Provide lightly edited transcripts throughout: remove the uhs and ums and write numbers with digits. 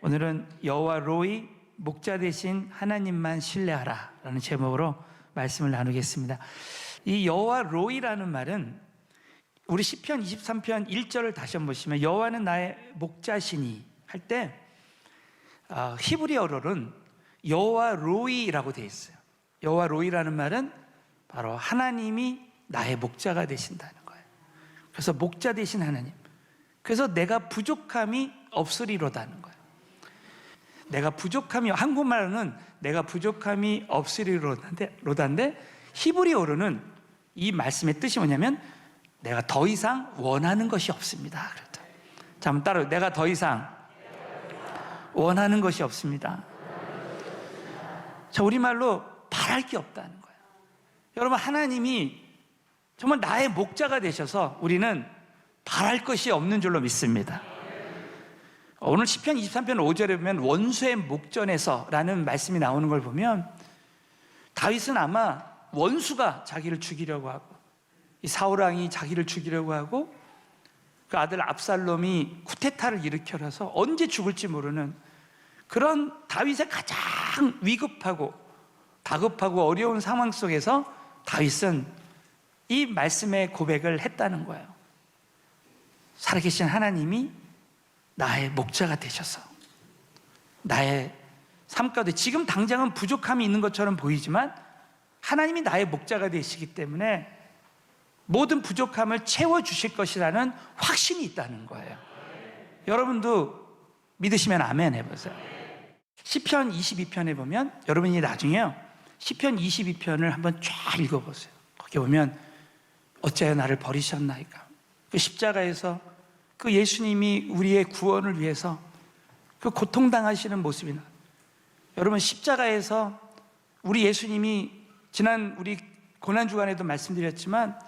오늘은 여호와 로이 목자 되신 하나님만 신뢰하라 라는 제목으로 말씀을 나누겠습니다. 이 여호와 로이라는 말은 우리 시편 23편 1절을 다시 한번 보시면 여호와는 나의 목자시니 할 때 히브리어로는 여호와 로이라고 되어 있어요. 여호와 로이라는 말은 바로 하나님이 나의 목자가 되신다는 거예요. 그래서 목자 되신 하나님, 그래서 내가 부족함이 없으리로다는 거예요. 내가 부족함이, 한국말로는 내가 부족함이 없으리로다인데 히브리어로는 이 말씀의 뜻이 뭐냐면 내가 더 이상 원하는 것이 없습니다. 그렇다. 자, 한번 따라요. 내가 더 이상 원하는 것이 없습니다. 자, 우리말로 바랄 게 없다는 거예요. 여러분, 하나님이 정말 나의 목자가 되셔서 우리는 바랄 것이 없는 줄로 믿습니다. 오늘 시편 23편 5절에 보면 원수의 목전에서라는 말씀이 나오는 걸 보면 다윗은 아마 원수가 자기를 죽이려고 하고 이 사울왕이 자기를 죽이려고 하고 그 아들 압살롬이 쿠데타를 일으켜서 언제 죽을지 모르는 그런 다윗의 가장 위급하고 다급하고 어려운 상황 속에서 다윗은 이 말씀의 고백을 했다는 거예요. 살아계신 하나님이 나의 목자가 되셔서 나의 삶 가운데 지금 당장은 부족함이 있는 것처럼 보이지만 하나님이 나의 목자가 되시기 때문에 모든 부족함을 채워주실 것이라는 확신이 있다는 거예요. 여러분도 믿으시면 아멘 해보세요. 시편 22편에 보면 여러분이 나중에요 시편 22편을 한번 쫙 읽어보세요. 거기 보면 어찌하여 나를 버리셨나이까, 그 십자가에서 그 예수님이 우리의 구원을 위해서 그 고통당하시는 모습이나, 여러분 십자가에서 우리 예수님이 지난 우리 고난주간에도 말씀드렸지만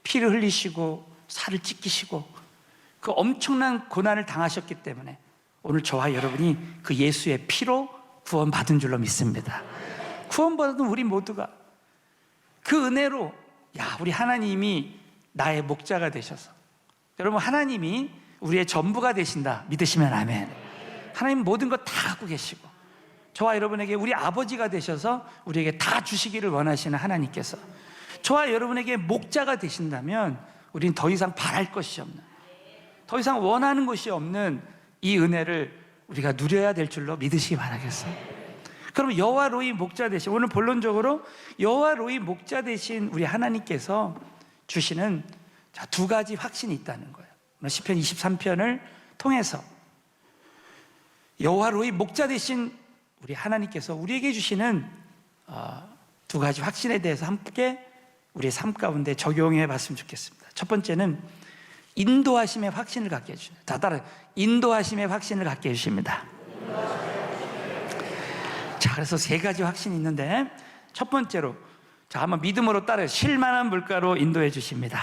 피를 흘리시고 살을 찢기시고 그 엄청난 고난을 당하셨기 때문에 오늘 저와 여러분이 그 예수의 피로 구원받은 줄로 믿습니다. 구원받은 우리 모두가 그 은혜로 우리 하나님이 나의 목자가 되셔서, 여러분 하나님이 우리의 전부가 되신다 믿으시면 아멘. 하나님 모든 것 다 갖고 계시고 저와 여러분에게 우리 아버지가 되셔서 우리에게 다 주시기를 원하시는 하나님께서 저와 여러분에게 목자가 되신다면 우리는 더 이상 바랄 것이 없는, 더 이상 원하는 것이 없는 이 은혜를 우리가 누려야 될 줄로 믿으시기 바라겠어요. 그럼 여호와 로이 목자 되신, 오늘 본론적으로 여호와 로이 목자 되신 우리 하나님께서 주시는 두 가지 확신이 있다는 거예요. 오늘 시편 23편을 통해서 여호와 로이 목자 되신 우리 하나님께서 우리에게 주시는 두 가지 확신에 대해서 함께 우리의 삶 가운데 적용해 봤으면 좋겠습니다. 첫 번째는 인도하심의 확신을 갖게 해주십니다. 자, 따라 인도하심의 확신을 갖게 해주십니다. 자, 그래서 세 가지 확신이 있는데 첫 번째로, 자, 한번 믿음으로 따라요. 쉴만한 물가로 인도해 주십니다.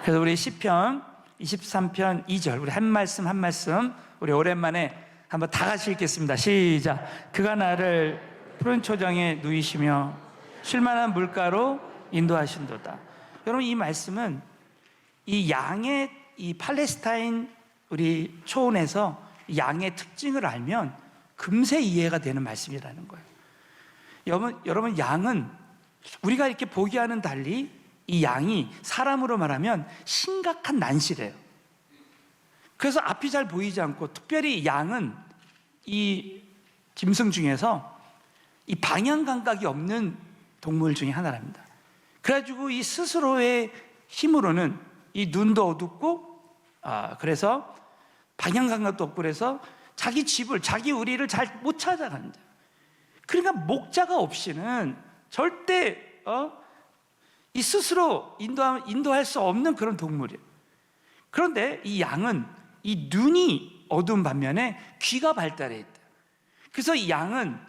그래서 우리 시편 23편 2절 우리 한 말씀 한 말씀 우리 오랜만에 한번 다 같이 읽겠습니다. 시작. 그가 나를 푸른 초장에 누이시며 쉴만한 물가로 인도하신도다. 여러분, 이 말씀은 이 양의, 이 팔레스타인 우리 초원에서 양의 특징을 알면 금세 이해가 되는 말씀이라는 거예요. 여러분 양은 우리가 이렇게 보기와는 달리 이 양이 사람으로 말하면 심각한 난시래요. 그래서 앞이 잘 보이지 않고, 특별히 양은 이 짐승 중에서 이 방향 감각이 없는 동물 중에 하나랍니다. 그래가지고 이 스스로의 힘으로는 이 눈도 어둡고 그래서 방향 감각도 없고 그래서 자기 집을, 자기 우리를 잘 못 찾아간다. 그러니까 목자가 없이는 절대 이 스스로 인도할 수 없는 그런 동물이에요. 그런데 이 양은 이 눈이 어두운 반면에 귀가 발달해 있다. 그래서 이 양은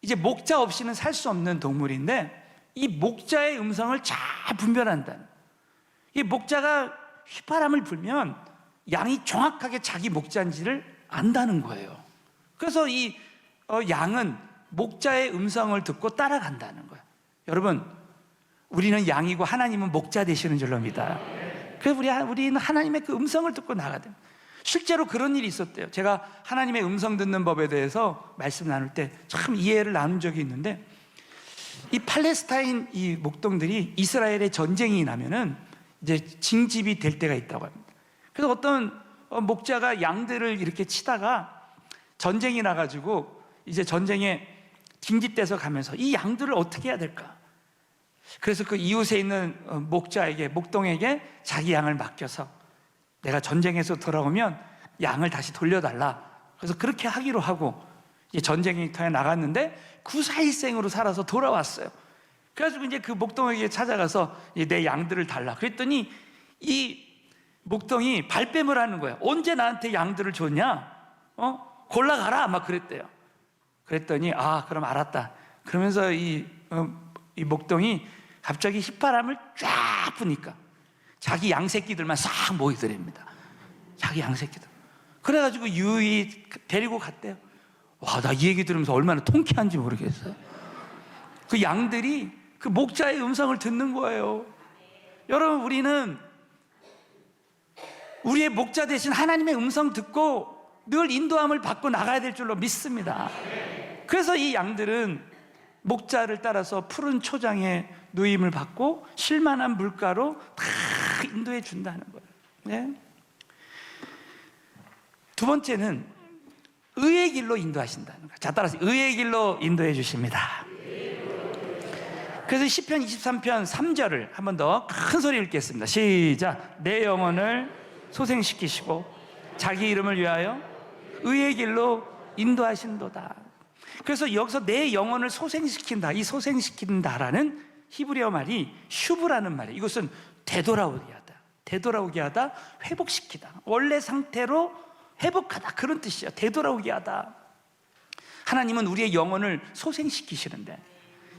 이제 목자 없이는 살 수 없는 동물인데 이 목자의 음성을 잘 분별한다는, 이 목자가 휘파람을 불면 양이 정확하게 자기 목자인지를 안다는 거예요. 그래서 이 양은 목자의 음성을 듣고 따라간다는 거예요. 여러분, 우리는 양이고 하나님은 목자 되시는 줄로 믿어요. 그래서 우리는 하나님의 그 음성을 듣고 나가야 됩니다. 실제로 그런 일이 있었대요. 제가 하나님의 음성 듣는 법에 대해서 말씀 나눌 때 참 이해를 나눈 적이 있는데, 이 팔레스타인 이 목동들이 이스라엘의 전쟁이 나면은 이제 징집이 될 때가 있다고 합니다. 그래서 어떤 목자가 양들을 이렇게 치다가 전쟁이 나가지고 이제 전쟁에 징집돼서 가면서 이 양들을 어떻게 해야 될까? 그래서 그 이웃에 있는 목자에게, 목동에게 자기 양을 맡겨서 내가 전쟁에서 돌아오면 양을 다시 돌려달라. 그래서 그렇게 하기로 하고 이제 전쟁터에 나갔는데 구사일생으로 살아서 돌아왔어요. 그래가지고 이제 그 목동에게 찾아가서 내 양들을 달라. 그랬더니 이 목동이 발뺌을 하는 거예요. 언제 나한테 양들을 줬냐? 골라가라. 막 그랬대요. 그랬더니 그럼 알았다. 그러면서 이 목동이 갑자기 휘파람을 쫙 부니까 자기 양새끼들만 싹 모이더랍니다. 자기 양새끼들. 그래가지고 유유히 데리고 갔대요. 와, 나 이 얘기 들으면서 얼마나 통쾌한지 모르겠어요. 그 양들이 그 목자의 음성을 듣는 거예요. 여러분, 우리는 우리의 목자 대신 하나님의 음성 듣고 늘 인도함을 받고 나가야 될 줄로 믿습니다. 그래서 이 양들은 목자를 따라서 푸른 초장에 누임을 받고 쉴만한 물가로 다 인도해 준다는 거예요. 네? 두 번째는 의의 길로 인도하신다는 거예요. 자, 따라서 의의 길로 인도해 주십니다. 그래서 시편 23편 3절을 한 번 더 큰 소리 읽겠습니다. 시작. 내 영혼을 소생시키시고 자기 이름을 위하여 의의 길로 인도하신도다. 그래서 여기서 내 영혼을 소생시킨다, 이 소생시킨다라는 히브리어 말이 슈브라는 말이에요. 이것은 되돌아오게 하다, 되돌아오게 하다, 회복시키다, 원래 상태로 회복하다, 그런 뜻이에요. 되돌아오게 하다. 하나님은 우리의 영혼을 소생시키시는데,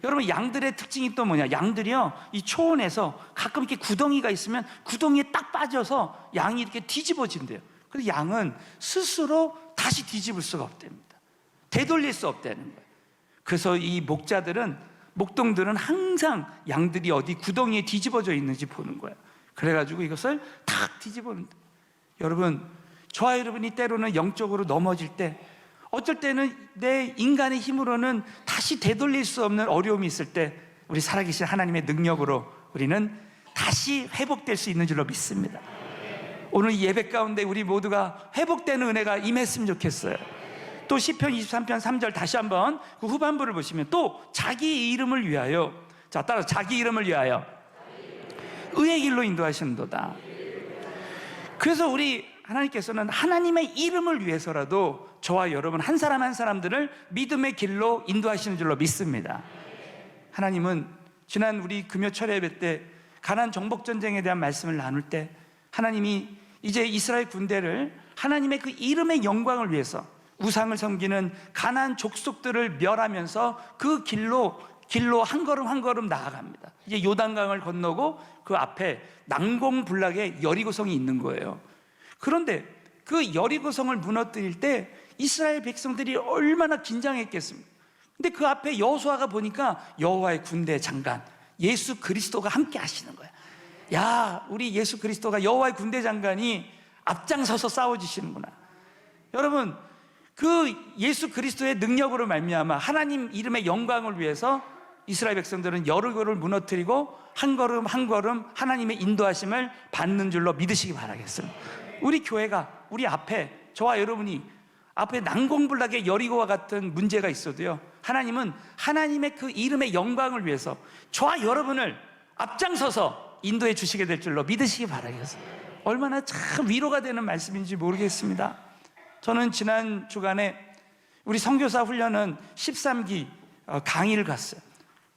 여러분, 양들의 특징이 또 뭐냐? 양들이요, 이 초원에서 가끔 이렇게 구덩이가 있으면 구덩이에 딱 빠져서 양이 이렇게 뒤집어진대요. 그래서 양은 스스로 다시 뒤집을 수가 없답니다. 되돌릴 수 없다는 거예요. 그래서 이 목동들은 항상 양들이 어디 구덩이에 뒤집어져 있는지 보는 거예요. 그래가지고 이것을 탁 뒤집어놓는다. 여러분, 저와 여러분이 때로는 영적으로 넘어질 때, 어쩔 때는 내 인간의 힘으로는 다시 되돌릴 수 없는 어려움이 있을 때, 우리 살아계신 하나님의 능력으로 우리는 다시 회복될 수 있는 줄로 믿습니다. 오늘 예배 가운데 우리 모두가 회복되는 은혜가 임했으면 좋겠어요. 또 시편 23편 3절 다시 한번 그 후반부를 보시면 또 자기 이름을 위하여, 자, 따라서 자기 이름을 위하여 의의 길로 인도하시는도다. 그래서 우리 하나님께서는 하나님의 이름을 위해서라도 저와 여러분 한 사람 한 사람들을 믿음의 길로 인도하시는 줄로 믿습니다. 하나님은 지난 우리 금요철 예배 때 가나안 정복 전쟁에 대한 말씀을 나눌 때, 하나님이 이제 이스라엘 군대를 하나님의 그 이름의 영광을 위해서 우상을 섬기는 가나안 족속들을 멸하면서 그 길로 한 걸음 한 걸음 나아갑니다. 이제 요단강을 건너고 그 앞에 난공불락의 여리고성이 있는 거예요. 그런데 그 여리고성을 무너뜨릴 때 이스라엘 백성들이 얼마나 긴장했겠습니까? 근데 그 앞에 여호수아가 보니까 여호와의 군대 장관 예수 그리스도가 함께 하시는 거야. 야, 우리 예수 그리스도가 여호와의 군대 장관이 앞장서서 싸워주시는구나. 여러분, 그 예수 그리스도의 능력으로 말미암아 하나님 이름의 영광을 위해서 이스라엘 백성들은 여리고를 무너뜨리고 한 걸음 한 걸음 하나님의 인도하심을 받는 줄로 믿으시기 바라겠습니다. 우리 교회가, 우리 앞에, 저와 여러분이 앞에 난공불락의 여리고와 같은 문제가 있어도요, 하나님은 하나님의 그 이름의 영광을 위해서 저와 여러분을 앞장서서 인도해 주시게 될 줄로 믿으시기 바라겠습니다. 얼마나 참 위로가 되는 말씀인지 모르겠습니다. 저는 지난 주간에 우리 선교사 훈련은 13기 강의를 갔어요.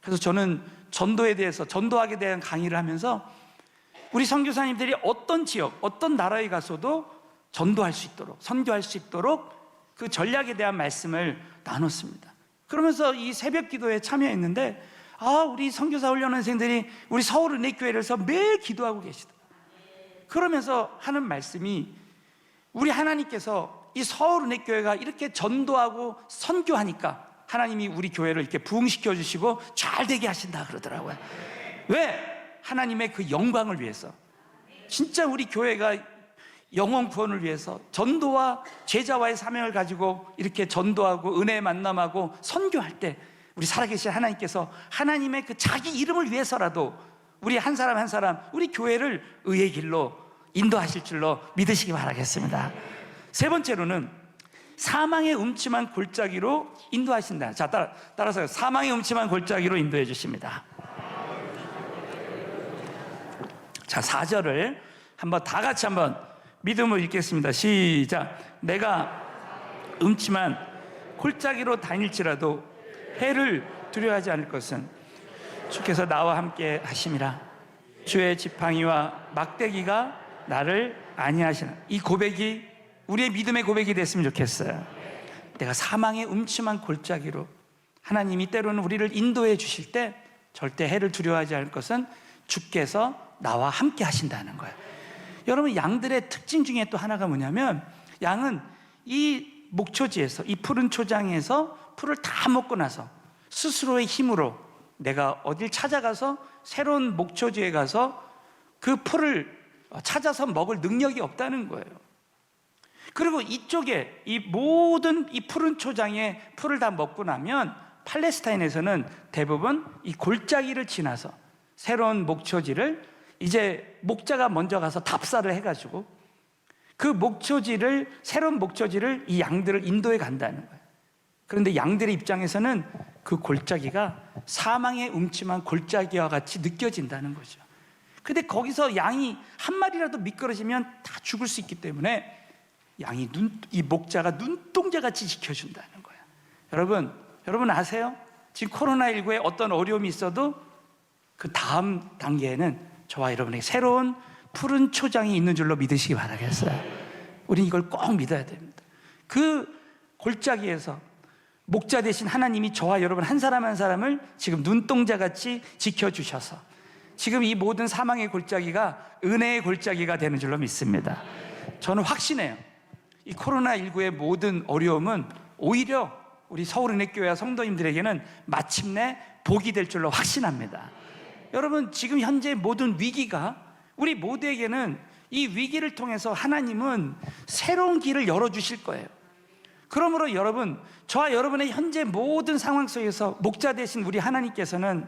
그래서 저는 전도에 대해서, 전도학에 대한 강의를 하면서 우리 선교사님들이 어떤 지역, 어떤 나라에 가서도 전도할 수 있도록, 선교할 수 있도록 그 전략에 대한 말씀을 나눴습니다. 그러면서 이 새벽 기도에 참여했는데, 우리 선교사 훈련원생들이 우리 서울은혜교회에서 매일 기도하고 계시더라고요. 그러면서 하는 말씀이, 우리 하나님께서 이 서울은혜교회가 이렇게 전도하고 선교하니까 하나님이 우리 교회를 이렇게 부흥시켜 주시고 잘 되게 하신다 그러더라고요. 왜? 하나님의 그 영광을 위해서. 진짜 우리 교회가 영혼 구원을 위해서 전도와 제자와의 사명을 가지고 이렇게 전도하고 은혜의 만남하고 선교할 때 우리 살아계신 하나님께서 하나님의 그 자기 이름을 위해서라도 우리 한 사람 한 사람 우리 교회를 의의 길로 인도하실 줄로 믿으시기 바라겠습니다. 세 번째로는 사망의 음침한 골짜기로 인도하신다. 자, 따라서 사망의 음침한 골짜기로 인도해 주십니다. 자, 4절을 한번 다 같이 한번 믿음으로 읽겠습니다. 시작. 내가 음침한 골짜기로 다닐지라도 해를 두려워하지 않을 것은 주께서 나와 함께 하심이라. 주의 지팡이와 막대기가 나를 안위하시나. 이 고백이 우리의 믿음의 고백이 됐으면 좋겠어요. 내가 사망의 음침한 골짜기로, 하나님이 때로는 우리를 인도해 주실 때 절대 해를 두려워하지 않을 것은 주께서 나와 함께 하신다는 거예요. 여러분, 양들의 특징 중에 또 하나가 뭐냐면, 양은 이 목초지에서, 이 푸른 초장에서 풀을 다 먹고 나서 스스로의 힘으로 내가 어딜 찾아가서 새로운 목초지에 가서 그 풀을 찾아서 먹을 능력이 없다는 거예요. 그리고 이쪽에 이 모든 이 푸른 초장에 풀을 다 먹고 나면 팔레스타인에서는 대부분 이 골짜기를 지나서 새로운 목초지를 이제 목자가 먼저 가서 답사를 해가지고 그 목초지를, 새로운 목초지를 이 양들을 인도해 간다는 거예요. 그런데 양들의 입장에서는 그 골짜기가 사망의 음침한 골짜기와 같이 느껴진다는 거죠. 근데 거기서 양이 한 마리라도 미끄러지면 다 죽을 수 있기 때문에 양이 이 목자가 눈동자같이 지켜준다는 거예요. 여러분 아세요? 지금 코로나19에 어떤 어려움이 있어도 그 다음 단계에는 저와 여러분에게 새로운 푸른 초장이 있는 줄로 믿으시기 바라겠어요. 우리는 이걸 꼭 믿어야 됩니다. 그 골짜기에서 목자 되신 하나님이 저와 여러분 한 사람 한 사람을 지금 눈동자같이 지켜주셔서 지금 이 모든 사망의 골짜기가 은혜의 골짜기가 되는 줄로 믿습니다. 저는 확신해요. 이 코로나19의 모든 어려움은 오히려 우리 서울은혜교회와 성도님들에게는 마침내 복이 될 줄로 확신합니다. 여러분, 지금 현재 모든 위기가 우리 모두에게는 이 위기를 통해서 하나님은 새로운 길을 열어주실 거예요. 그러므로 여러분, 저와 여러분의 현재 모든 상황 속에서 목자 되신 우리 하나님께서는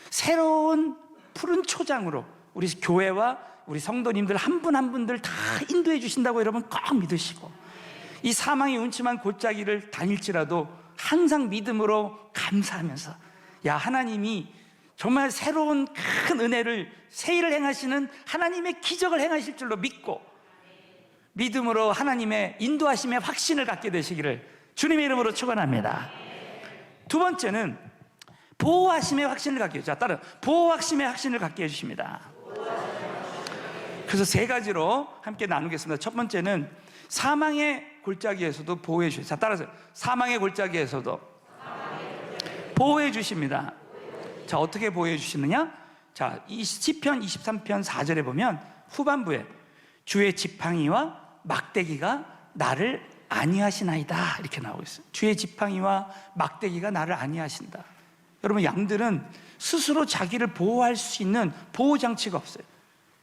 새로운 푸른 초장으로 우리 교회와 우리 성도님들 한 분 한 분들 다 인도해 주신다고 여러분 꼭 믿으시고, 이 사망의 음침한 골짜기를 다닐지라도 항상 믿음으로 감사하면서, 야, 하나님이 정말 새로운 큰 은혜를, 새 일을 행하시는 하나님의 기적을 행하실 줄로 믿고 믿음으로 하나님의 인도하심의 확신을 갖게 되시기를 주님의 이름으로 축원합니다. 두 번째는 보호하심의 확신을 갖게 해주세요. 자, 따라 보호하심의 확신을 갖게 해주십니다. 그래서 세 가지로 함께 나누겠습니다. 첫 번째는 사망의 골짜기에서도 보호해 주세요. 자, 따라서 사망의 골짜기에서도 보호해 주십니다. 자, 어떻게 보호해 주시느냐? 자, 이 시편 23편 4절에 보면 후반부에 주의 지팡이와 막대기가 나를 안위하시나이다 이렇게 나오고 있어요. 주의 지팡이와 막대기가 나를 안위하신다. 여러분, 양들은 스스로 자기를 보호할 수 있는 보호장치가 없어요.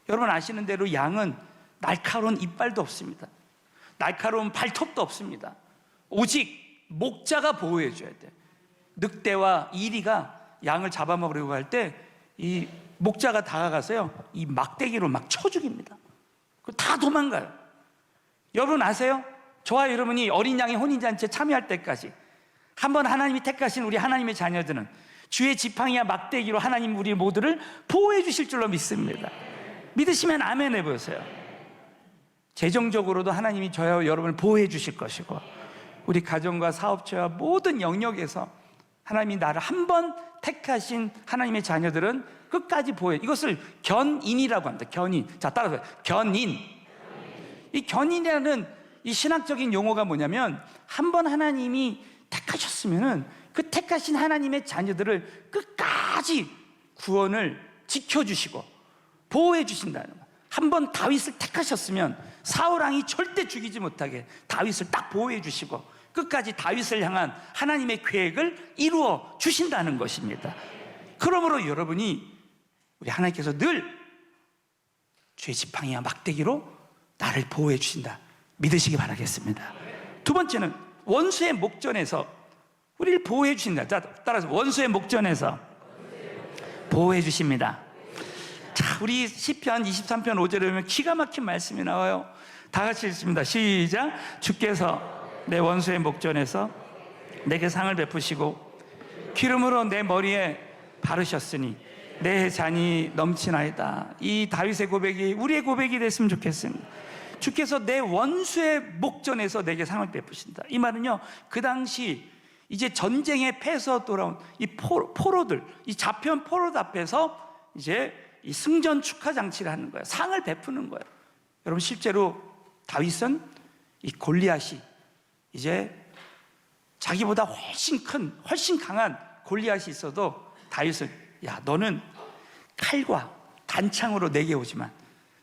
여러분 아시는 대로 양은 날카로운 이빨도 없습니다. 날카로운 발톱도 없습니다. 오직 목자가 보호해 줘야 돼요. 늑대와 이리가 양을 잡아먹으려고 할 때 이 목자가 다가가서요, 이 막대기로 막 쳐 죽입니다. 다 도망가요. 여러분 아세요? 저와 여러분이 어린 양의 혼인잔치에 참여할 때까지 한번 하나님이 택하신 우리 하나님의 자녀들은 주의 지팡이와 막대기로 하나님 우리 모두를 보호해 주실 줄로 믿습니다. 믿으시면 아멘 해보세요. 재정적으로도 하나님이 저와 여러분을 보호해 주실 것이고, 우리 가정과 사업체와 모든 영역에서 하나님이 나를 한번 택하신 하나님의 자녀들은 끝까지 보호해. 이것을 견인이라고 합니다. 견인. 자, 따라서 견인. 이 견인이라는 이 신학적인 용어가 뭐냐면, 한번 하나님이 택하셨으면은 그 택하신 하나님의 자녀들을 끝까지 구원을 지켜주시고 보호해 주신다는 거예요. 한번 다윗을 택하셨으면 사울 왕이 절대 죽이지 못하게 다윗을 딱 보호해 주시고 끝까지 다윗을 향한 하나님의 계획을 이루어 주신다는 것입니다. 그러므로 여러분이, 우리 하나님께서 늘 주의 지팡이와 막대기로 나를 보호해 주신다. 믿으시기 바라겠습니다. 두 번째는 원수의 목전에서 우리를 보호해 주신다. 자, 따라서 원수의 목전에서 보호해 주십니다. 자, 우리 시편 23편 5절에 보면 기가 막힌 말씀이 나와요. 다 같이 읽습니다. 시작. 주께서 내 원수의 목전에서 내게 상을 베푸시고 기름으로 내 머리에 바르셨으니 내 잔이 넘치나이다. 이 다윗의 고백이 우리의 고백이 됐으면 좋겠습니다. 주께서 내 원수의 목전에서 내게 상을 베푸신다. 이 말은요, 그 당시 이제 전쟁에 패서 돌아온 이 포로들, 이 잡혀온 포로들 앞에서 이제 이 승전 축하 장치를 하는 거예요. 상을 베푸는 거예요. 여러분, 실제로 다윗은 이 골리앗이 이제 자기보다 훨씬 큰, 훨씬 강한 골리앗이 있어도 다윗은, 야, 너는 칼과 단창으로 내게 오지만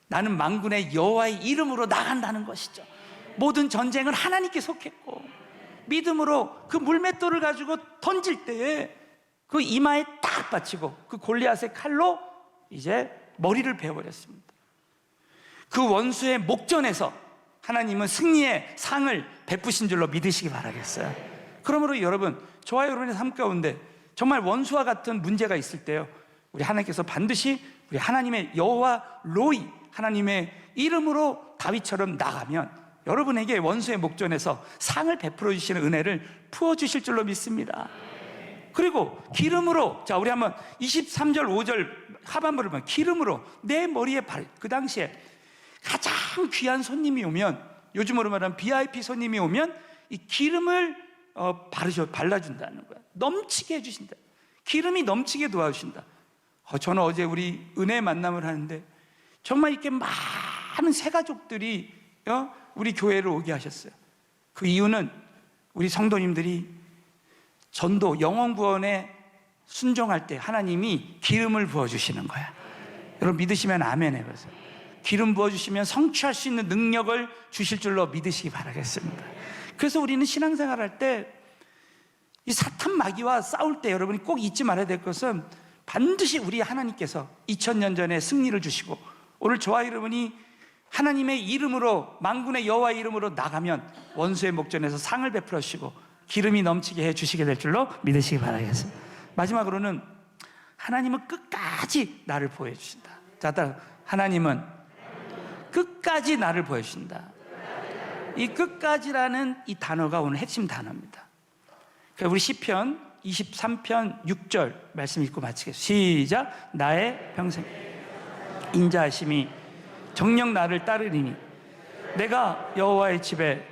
나는 만군의 여호와의 이름으로 나간다는 것이죠. 모든 전쟁은 하나님께 속했고 믿음으로 그 물맷돌을 가지고 던질 때에 그 이마에 딱 받치고 그 골리앗의 칼로 이제 머리를 베어버렸습니다. 그 원수의 목전에서 하나님은 승리의 상을 베푸신 줄로 믿으시기 바라겠어요. 그러므로 여러분, 저와 여러분의 삶 가운데 정말 원수와 같은 문제가 있을 때요, 우리 하나님께서 반드시 우리 하나님의 여호와 로이, 하나님의 이름으로 다윗처럼 나가면 여러분에게 원수의 목전에서 상을 베풀어 주시는 은혜를 부어 주실 줄로 믿습니다. 그리고 기름으로, 자, 우리 한번 23절 5절 하반부를 보면 기름으로 내 머리에 그 당시에 가장 귀한 손님이 오면, 요즘으로 말하면 VIP 손님이 오면 이 기름을 발라준다는 거야. 넘치게 해주신다. 기름이 넘치게 도와주신다. 저는 어제 우리 은혜 만남을 하는데 정말 이렇게 많은 새가족들이 우리 교회를 오게 하셨어요. 그 이유는 우리 성도님들이 전도, 영혼구원에 순종할 때 하나님이 기름을 부어주시는 거야. 여러분, 믿으시면 아멘 해보세요. 기름 부어주시면 성취할 수 있는 능력을 주실 줄로 믿으시기 바라겠습니다. 그래서 우리는 신앙생활 할 때 이 사탄 마귀와 싸울 때 여러분이 꼭 잊지 말아야 될 것은 반드시 우리 하나님께서 2000년 전에 승리를 주시고 오늘 저와 여러분이 하나님의 이름으로, 만군의 여호와의 이름으로 나가면 원수의 목전에서 상을 베풀어 주시고 기름이 넘치게 해 주시게 될 줄로 믿으시기 바라겠습니다. 마지막으로는 하나님은 끝까지 나를 보호해 주신다. 자, 따라 하나님은 끝까지 나를 보호해 주신다. 이 끝까지라는 이 단어가 오늘 핵심 단어입니다. 우리 시편 23편 6절 말씀 읽고 마치겠습니다. 시작. 나의 평생 인자하심이 정녕 나를 따르리니 내가 여호와의 집에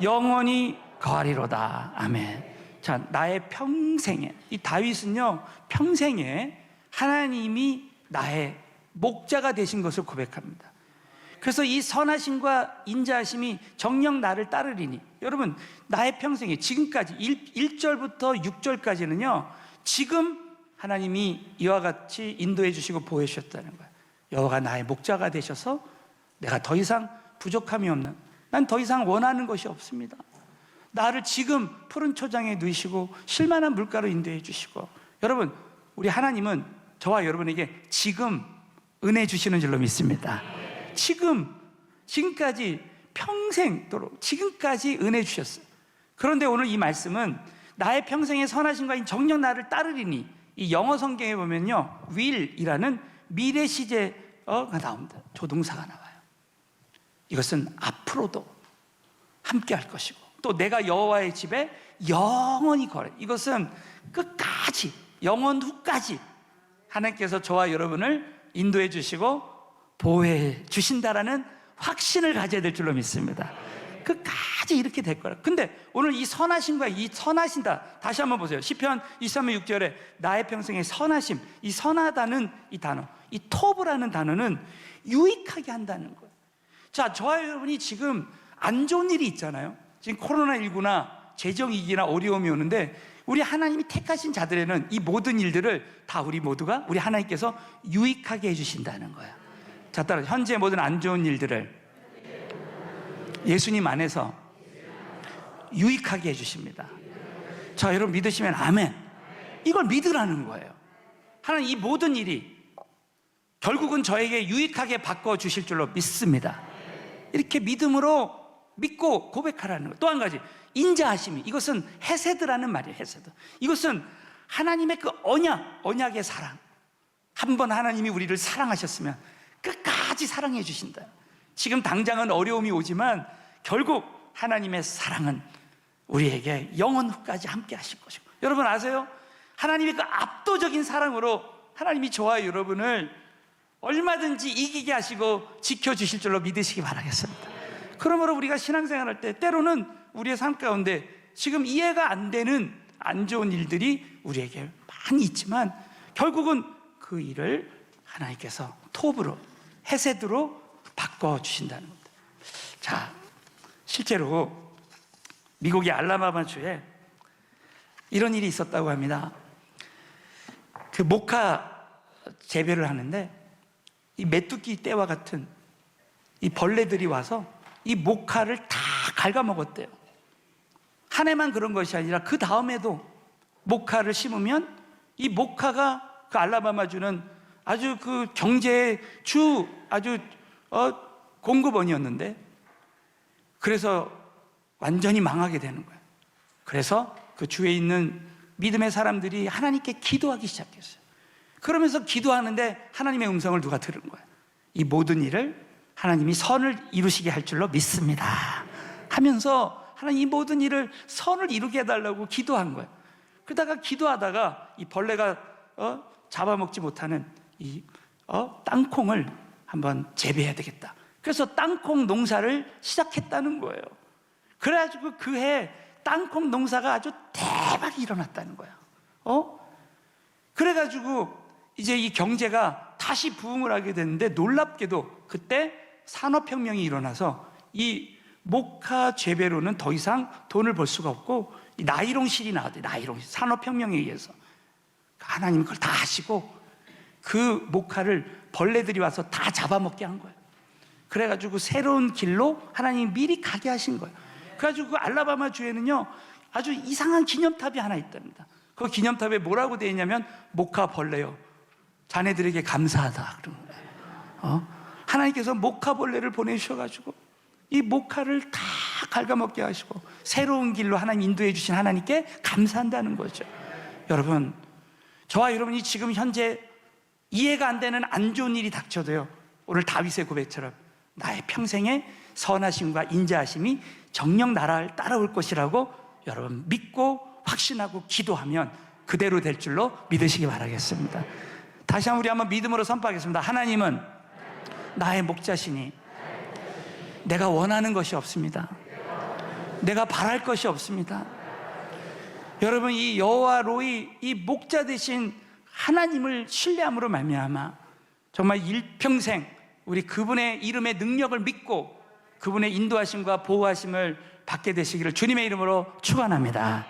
영원히 거하리로다. 아멘. 자, 나의 평생에, 이 다윗은요 평생에 하나님이 나의 목자가 되신 것을 고백합니다. 그래서 이 선하심과 인자하심이 정녕 나를 따르리니, 여러분, 나의 평생에 지금까지 1절부터 6절까지는요 지금 하나님이 이와 같이 인도해 주시고 보호해 주셨다는 거예요. 여호와가 나의 목자가 되셔서 내가 더 이상 부족함이 없는, 난 더 이상 원하는 것이 없습니다. 나를 지금 푸른 초장에 누이시고 실만한 물가로 인도해 주시고, 여러분, 우리 하나님은 저와 여러분에게 지금 은혜 주시는 줄로 믿습니다. 지금까지 평생도록 지금까지 은혜 주셨어요. 그런데 오늘 이 말씀은 나의 평생의 선하심과 이 정녕 나를 따르리니, 이 영어 성경에 보면요 will이라는 미래 시제가 나옵니다. 조동사가 나와요. 이것은 앞으로도 함께 할 것이고 또 내가 여호와의 집에 영원히 거래, 이것은 끝까지, 영원 후까지 하나님께서 저와 여러분을 인도해 주시고 보호해 주신다라는 확신을 가져야 될 줄로 믿습니다. 끝까지 이렇게 될 거라. 근데 오늘 이 선하심과 이 선하신다, 다시 한번 보세요. 시편 23편 6절에 나의 평생의 선하심, 이 선하다는 이 단어, 이 토브라는 단어는 유익하게 한다는 거예요. 자, 저와 여러분이 지금 안 좋은 일이 있잖아요. 지금 코로나19나 재정위기나 어려움이 오는데 우리 하나님이 택하신 자들에는 이 모든 일들을 다 우리 모두가, 우리 하나님께서 유익하게 해주신다는 거예요. 자, 따라 현재 모든 안 좋은 일들을 예수님 안에서 유익하게 해주십니다. 자, 여러분 믿으시면 아멘. 이걸 믿으라는 거예요. 하나님 이 모든 일이 결국은 저에게 유익하게 바꿔주실 줄로 믿습니다. 이렇게 믿음으로 믿고 고백하라는 것. 또 한 가지, 인자하심이, 이것은 헤세드라는 말이에요. 헤세드. 이것은 하나님의 그 언약의 사랑. 한번 하나님이 우리를 사랑하셨으면 끝까지 사랑해 주신다. 지금 당장은 어려움이 오지만 결국 하나님의 사랑은 우리에게 영원까지 함께 하실 것이고, 여러분 아세요? 하나님의 그 압도적인 사랑으로 하나님이 저와 여러분을 얼마든지 이기게 하시고 지켜주실 줄로 믿으시기 바라겠습니다. 그러므로 우리가 신앙생활할 때 때로는 우리의 삶 가운데 지금 이해가 안 되는 안 좋은 일들이 우리에게 많이 있지만 결국은 그 일을 하나님께서 톱으로, 헤세드로 바꿔주신다는 겁니다. 자, 실제로 미국의 알라바마주에 이런 일이 있었다고 합니다. 그 모카 재배를 하는데 이 메뚜기 떼와 같은 이 벌레들이 와서 이 모카를 다 갉아먹었대요. 한 해만 그런 것이 아니라 그 다음에도 모카를 심으면 이 모카가 그 알라바마주는 아주 그 경제의 아주 공급원이었는데, 그래서 완전히 망하게 되는 거예요. 그래서 그 주에 있는 믿음의 사람들이 하나님께 기도하기 시작했어요. 그러면서 기도하는데 하나님의 음성을 누가 들은 거예요. 이 모든 일을 하나님이 선을 이루시게 할 줄로 믿습니다 하면서 하나님 이 모든 일을 선을 이루게 해달라고 기도한 거예요. 그러다가 기도하다가 이 벌레가 잡아먹지 못하는 이 땅콩을 한번 재배해야 되겠다. 그래서 땅콩 농사를 시작했다는 거예요. 그래가지고 그 해 땅콩 농사가 아주 대박이 일어났다는 거예요. 그래가지고 이제 이 경제가 다시 부흥을 하게 됐는데, 놀랍게도 그때 산업혁명이 일어나서 이 모카 재배로는 더 이상 돈을 벌 수가 없고 이 나이롱실이 나왔대요. 나이롱실. 산업혁명에 의해서 하나님은 그걸 다 하시고 그 모카를 벌레들이 와서 다 잡아먹게 한 거예요. 그래가지고 새로운 길로 하나님이 미리 가게 하신 거예요. 그래가지고 그 알라바마 주에는요 아주 이상한 기념탑이 하나 있답니다. 그 기념탑에 뭐라고 되어 있냐면 모카 벌레요, 자네들에게 감사하다 그런 거예요. 하나님께서 모카 벌레를 보내주셔가지고 이 모카를 다 갉아먹게 하시고 새로운 길로 하나님 인도해 주신 하나님께 감사한다는 거죠. 여러분, 저와 여러분이 지금 현재 이해가 안 되는 안 좋은 일이 닥쳐도요, 오늘 다윗의 고백처럼 나의 평생에 선하심과 인자하심이 정녕 나를 따라올 것이라고 여러분 믿고 확신하고 기도하면 그대로 될 줄로 믿으시기 바라겠습니다. 다시 한번 우리 한번 믿음으로 선포하겠습니다. 하나님은 나의 목자시니 내가 원하는 것이 없습니다. 내가 바랄 것이 없습니다. 여러분, 이 여호와 로이, 이 목자 되신 하나님을 신뢰함으로 말미암아 정말 일평생 우리 그분의 이름의 능력을 믿고 그분의 인도하심과 보호하심을 받게 되시기를 주님의 이름으로 축원합니다.